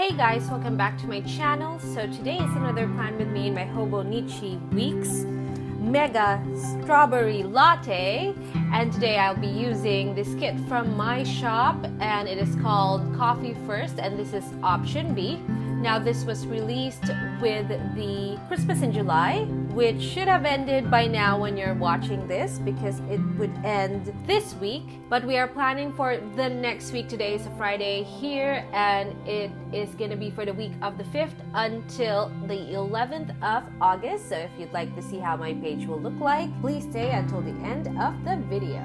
Hey guys, welcome back to my channel. So today is another plan with me in my Hobonichi week's mega strawberry latte, and today I'll be using this kit from my shop, and it is called Coffee First, and this is option B. Now this was released with the Christmas in July, which should have ended by now when you're watching this because it would end this week, but we are planning for the next week. Today is a Friday here, and it is going to be for the week of the 5th until the 11th of August. So if you'd like to see how my page will look like, please stay until the end of the video.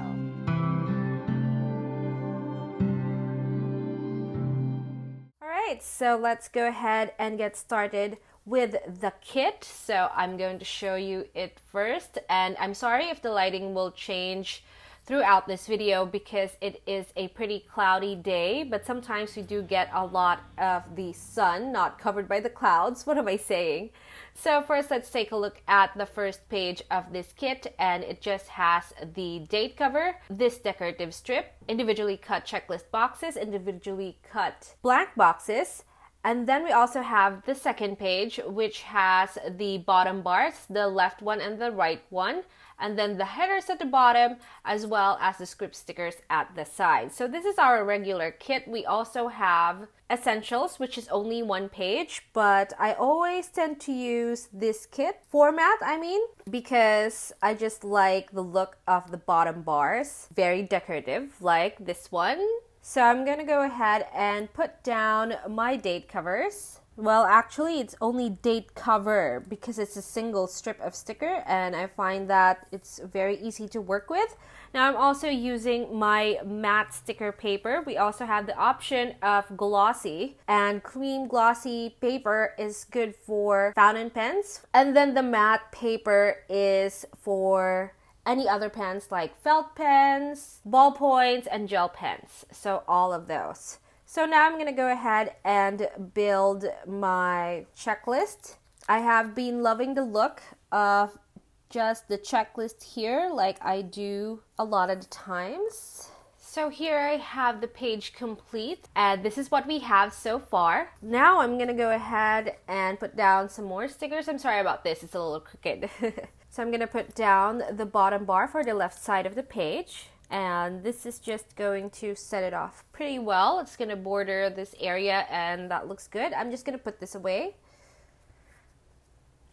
So let's go ahead and get started with the kit. So I'm going to show you it first, and I'm sorry if the lighting will change throughout this video because it is a pretty cloudy day, but sometimes we do get a lot of the sun not covered by the clouds. What am I saying? So first, let's take a look at the first page of this kit, and it just has the date cover, this decorative strip, individually cut checklist boxes, individually cut blank boxes, and then we also have the second page, which has the bottom bars, the left one and the right one, and then the headers at the bottom, as well as the script stickers at the side. So this is our regular kit. We also have essentials, which is only one page, but I always tend to use this kit format, because I just like the look of the bottom bars. Very decorative, like this one. So I'm gonna go ahead and put down my date covers. Well, actually, it's only date cover because it's a single strip of sticker, and I find that it's very easy to work with. Now, I'm also using my matte sticker paper. We also have the option of glossy, and cream glossy paper is good for fountain pens. And then the matte paper is for any other pens like felt pens, ballpoints, and gel pens. So all of those. So now I'm going to go ahead and build my checklist. I have been loving the look of just the checklist here, like I do a lot of the times. So here I have the page complete, and this is what we have so far. Now I'm going to go ahead and put down some more stickers. I'm sorry about this, it's a little crooked. So I'm going to put down the bottom bar for the left side of the page. And this is just going to set it off pretty well. It's going to border this area, and that looks good. I'm just going to put this away.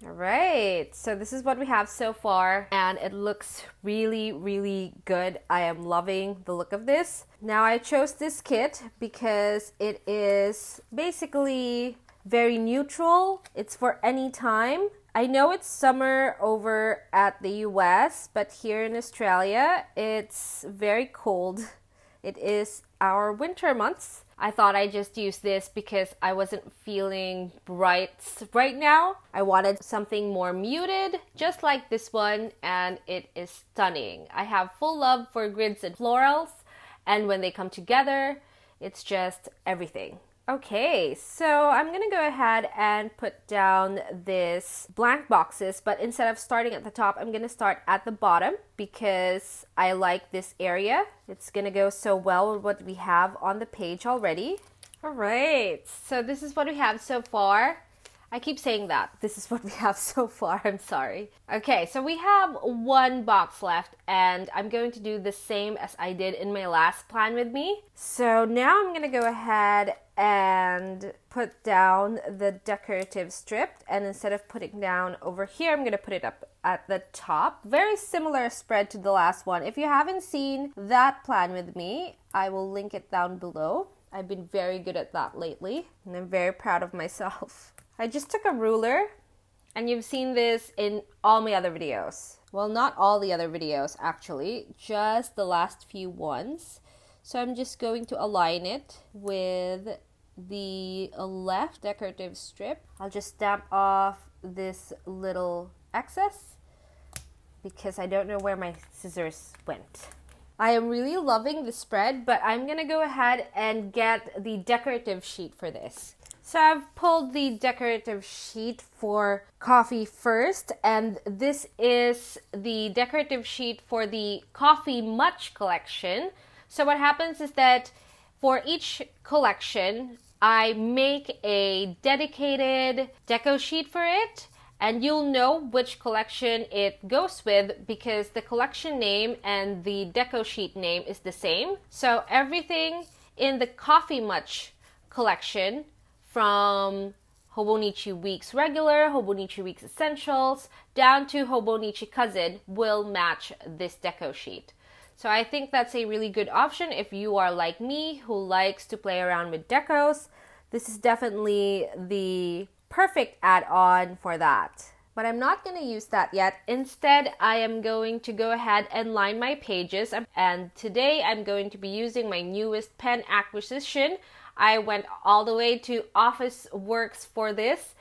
All right, so this is what we have so far, and it looks really, really good. I am loving the look of this. Now, I chose this kit because it is basically very neutral. It's for any time. I know it's summer over at the US, but here in Australia, it's very cold. It is our winter months. I thought I'd just use this because I wasn't feeling bright right now. I wanted something more muted, just like this one, and it is stunning. I have full love for grids and florals, and when they come together, it's just everything. Okay, so I'm going to go ahead and put down this blank boxes, but instead of starting at the top, I'm going to start at the bottom because I like this area. It's going to go so well with what we have on the page already. All right, so this is what we have so far. I keep saying that. This is what we have so far. I'm sorry. Okay, so we have one box left, and I'm going to do the same as I did in my last plan with me. So now I'm going to go ahead and put down the decorative strip, and instead of putting down over here, I'm going to put it up at the top. Very similar spread to the last one. If you haven't seen that plan with me, I will link it down below. I've been very good at that lately, and I'm very proud of myself. I just took a ruler, and you've seen this in all my other videos. Well, not all the other videos actually, just the last few ones. So I'm just going to align it with the left decorative strip. I'll just stamp off this little excess because I don't know where my scissors went. I am really loving the spread, but I'm gonna go ahead and get the decorative sheet for this. So I've pulled the decorative sheet for Coffee First, and this is the decorative sheet for the Coffee Much collection. So what happens is that for each collection, I make a dedicated deco sheet for it, and you'll know which collection it goes with because the collection name and the deco sheet name is the same. So everything in the Coffee Much collection, from Hobonichi Weeks Regular, Hobonichi Weeks Essentials, down to Hobonichi Cousin, will match this deco sheet. So I think that's a really good option if you are like me who likes to play around with decos. This is definitely the perfect add-on for that. But I'm not going to use that yet. Instead, I am going to go ahead and line my pages. And today I'm going to be using my newest pen acquisition. I went all the way to Office Works for this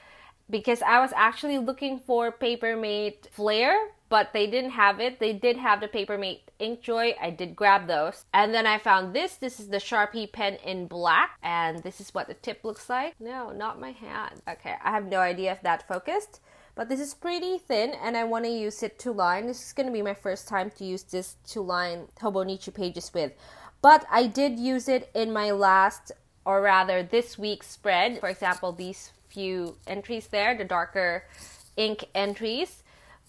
because I was actually looking for Papermate Flare, but they didn't have it. They did have the Papermate Inkjoy. I did grab those. And then I found this. This is the Sharpie pen in black. And this is what the tip looks like. No, not my hand. Okay, I have no idea if that focused. But this is pretty thin and I want to use it to line. This is going to be my first time to use this to line Hobonichi pages with. But I did use it in my last, or rather this week's spread. For example, these few entries there, the darker ink entries,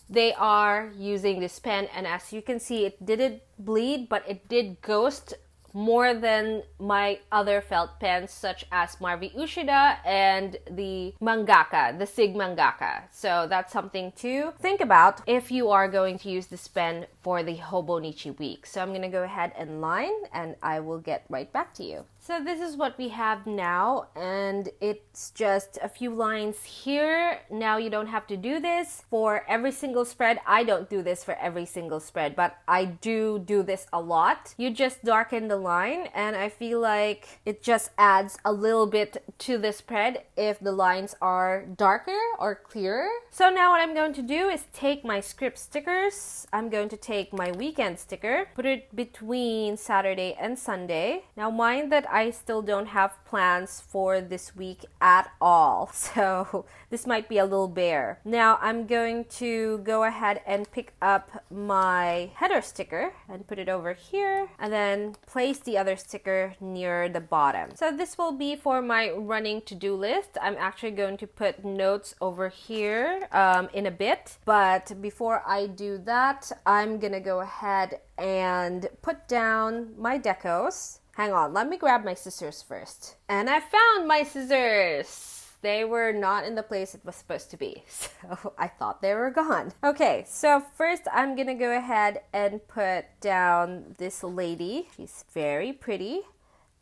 they are using this pen, and as you can see, it didn't bleed, but it did ghost more than my other felt pens such as Marvi Ushida and the Mangaka, the Sig Mangaka. So that's something to think about if you are going to use this pen for the Hobonichi week. So I'm going to go ahead and line and I will get right back to you. So this is what we have now, and it's just a few lines here. Now you don't have to do this for every single spread. I don't do this for every single spread, but I do this a lot. You just darken the line, and I feel like it just adds a little bit to the spread if the lines are darker or clearer. So now what I'm going to do is take my script stickers. I'm going to take my weekend sticker, put it between Saturday and Sunday. Now mind that I still don't have plans for this week at all, so this might be a little bare. Now I'm going to go ahead and pick up my header sticker and put it over here, and then place the other sticker near the bottom. So this will be for my running to-do list. I'm actually going to put notes over here in a bit, but before I do that, I'm gonna go ahead and put down my decos. Hang on, let me grab my scissors first. And I found my scissors! They were not in the place it was supposed to be, so I thought they were gone. Okay, so first I'm gonna go ahead and put down this lady. She's very pretty.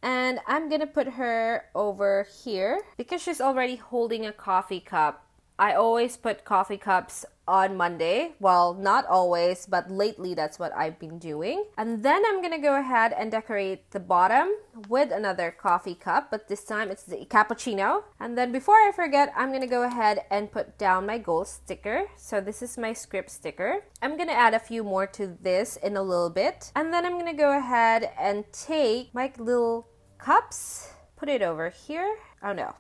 And I'm gonna put her over here because she's already holding a coffee cup. I always put coffee cups on Monday. Well, not always, but lately that's what I've been doing. And then I'm gonna go ahead and decorate the bottom with another coffee cup, but this time it's the cappuccino. And then before I forget, I'm gonna go ahead and put down my gold sticker. So this is my script sticker. I'm gonna add a few more to this in a little bit. And then I'm gonna go ahead and take my little cups, put it over here. Oh no.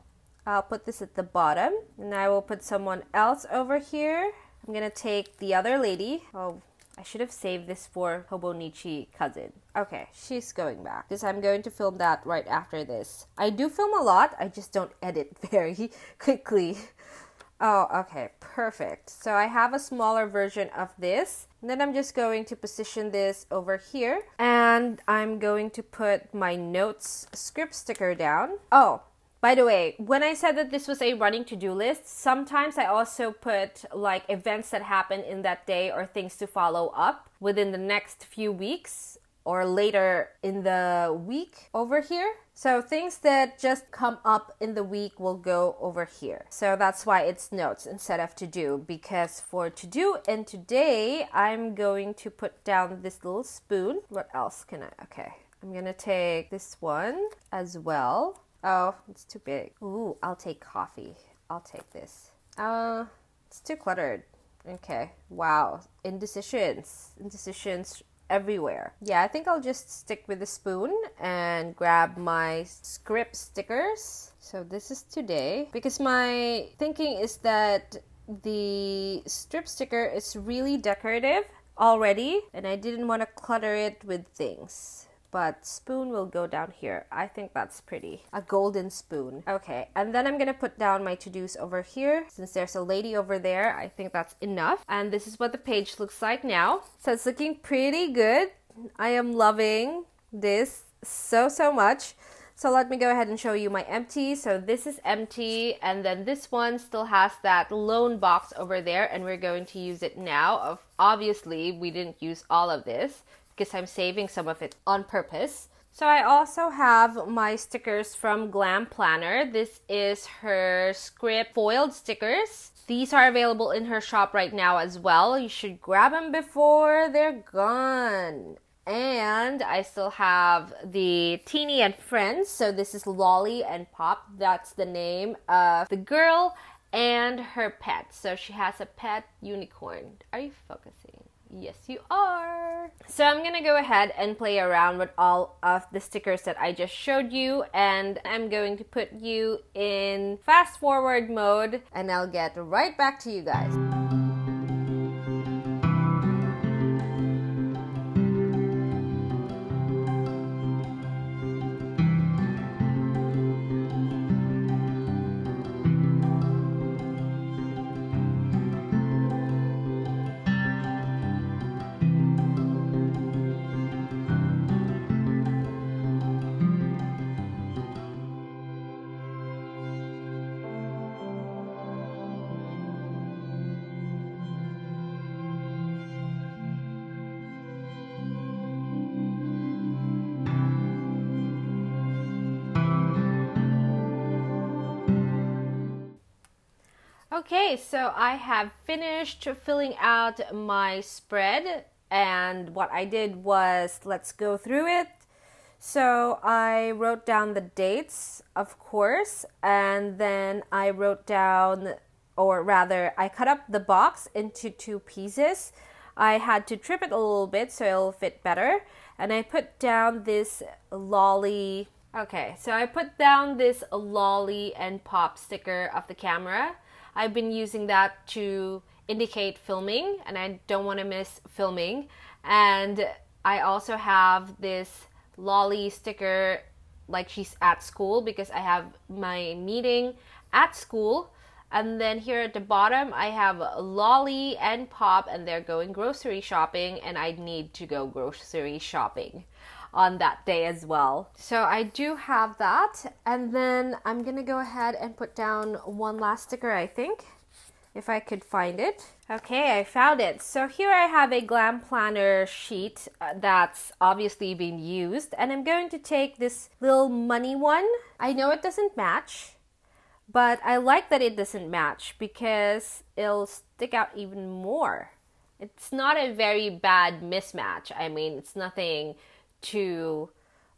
I'll put this at the bottom, and I will put someone else over here. I'm gonna take the other lady. Oh, I should have saved this for Hobonichi Cousin. Okay, she's going back because I'm going to film that right after this. I do film a lot, I just don't edit very quickly. Oh, okay, perfect. So I have a smaller version of this. And then I'm just going to position this over here. And I'm going to put my notes script sticker down. Oh, by the way, when I said that this was a running to-do list, sometimes I also put like events that happen in that day or things to follow up within the next few weeks or later in the week over here. So things that just come up in the week will go over here. So that's why it's notes instead of to-do, because for to-do and today, I'm going to put down this little spoon. What else can I? Okay, I'm gonna take this one as well. Oh, it's too big. Ooh, I'll take coffee. I'll take this. It's too cluttered. Okay, wow. Indecisions everywhere. Yeah, I think I'll just stick with the spoon and grab my script stickers. So this is today, because my thinking is that the strip sticker is really decorative already, and I didn't want to clutter it with things. but spoon will go down here. I think that's pretty. A golden spoon. Okay, and then I'm gonna put down my to-dos over here. Since there's a lady over there, I think that's enough. And this is what the page looks like now. So it's looking pretty good. I am loving this so much. So let me go ahead and show you my empty. So this is empty, and then this one still has that loan box over there, and we're going to use it now. Obviously, we didn't use all of this because I'm saving some of it on purpose. So I also have my stickers from Glam Planner. This is her script foiled stickers. These are available in her shop right now as well. You should grab them before they're gone. And I still have the Teeny and Friends. So this is Lolly and Pop. That's the name of the girl and her pet. So she has a pet unicorn. Are you focusing? Yes, you are. So I'm gonna go ahead and play around with all of the stickers that I just showed you, and I'm going to put you in fast forward mode, and I'll get right back to you guys. Okay, so I have finished filling out my spread, and what I did was, let's go through it. So I wrote down the dates, of course, and then I wrote down, or rather, I cut up the box into 2 pieces. I had to trim it a little bit so it'll fit better, and I put down this Lolly. Okay, so I put down this Lolly and Pop sticker of the camera. I've been using that to indicate filming, and I don't want to miss filming. And I also have this Lolly sticker like she's at school because I have my meeting at school. And then here at the bottom, I have Lolly and Pop, and they're going grocery shopping, and I need to go grocery shopping on that day as well. So I do have that, and then I'm gonna go ahead and put down one last sticker, I think, if I could find it. Okay, I found it. So here I have a Glam Planner sheet that's obviously been used, and I'm going to take this little money one. I know it doesn't match, but I like that it doesn't match because it'll stick out even more. It's not a very bad mismatch. I mean, it's nothing too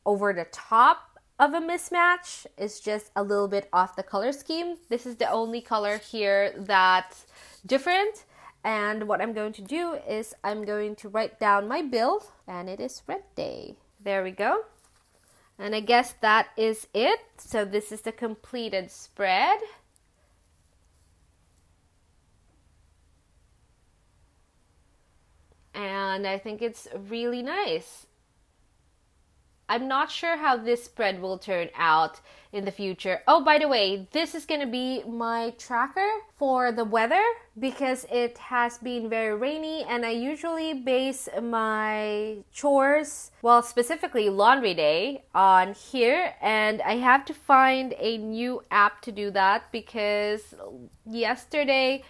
over the top of a mismatch. It's just a little bit off the color scheme. This is the only color here that's different, and what I'm going to do is I'm going to write down my bill, and it is Red Day. There we go. And I guess that is it. So this is the completed spread. And I think it's really nice. I'm not sure how this spread will turn out in the future. Oh, by the way, this is going to be my tracker for the weather because it has been very rainy, and I usually base my chores, well, specifically laundry day, on here, and I have to find a new app to do that because yesterday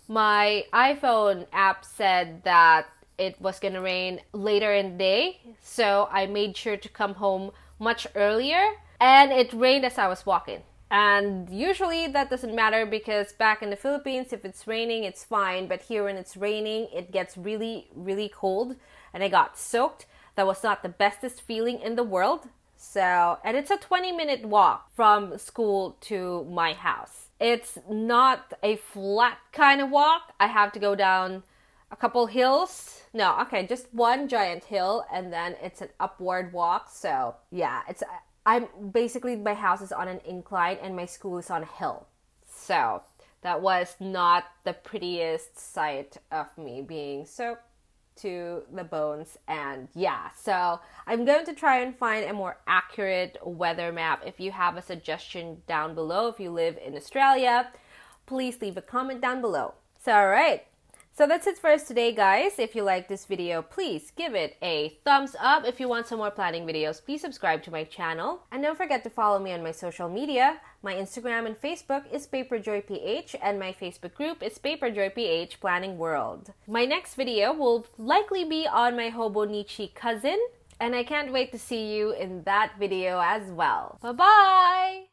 my iPhone app said that it was gonna rain later in the day, so I made sure to come home much earlier, and it rained as I was walking. And usually that doesn't matter because back in the Philippines, if it's raining, it's fine, but here when it's raining, it gets really, really cold, and I got soaked. That was not the bestest feeling in the world. So, and it's a 20-minute walk from school to my house. It's not a flat kind of walk. I have to go down a couple hills. No, okay, just one giant hill, and then it's an upward walk. So yeah, I'm basically, my house is on an incline and my school is on a hill. So that was not the prettiest sight of me being soaked to the bones. And yeah, so I'm going to try and find a more accurate weather map. If you have a suggestion down below, if you live in Australia, please leave a comment down below. So all right, so that's it for us today, guys. If you like this video, please give it a thumbs up. If you want some more planning videos, please subscribe to my channel. And don't forget to follow me on my social media. My Instagram and Facebook is paperjoyph, and my Facebook group is paperjoyph Planning World. My next video will likely be on my Hobonichi cousin, and I can't wait to see you in that video as well. Bye-bye!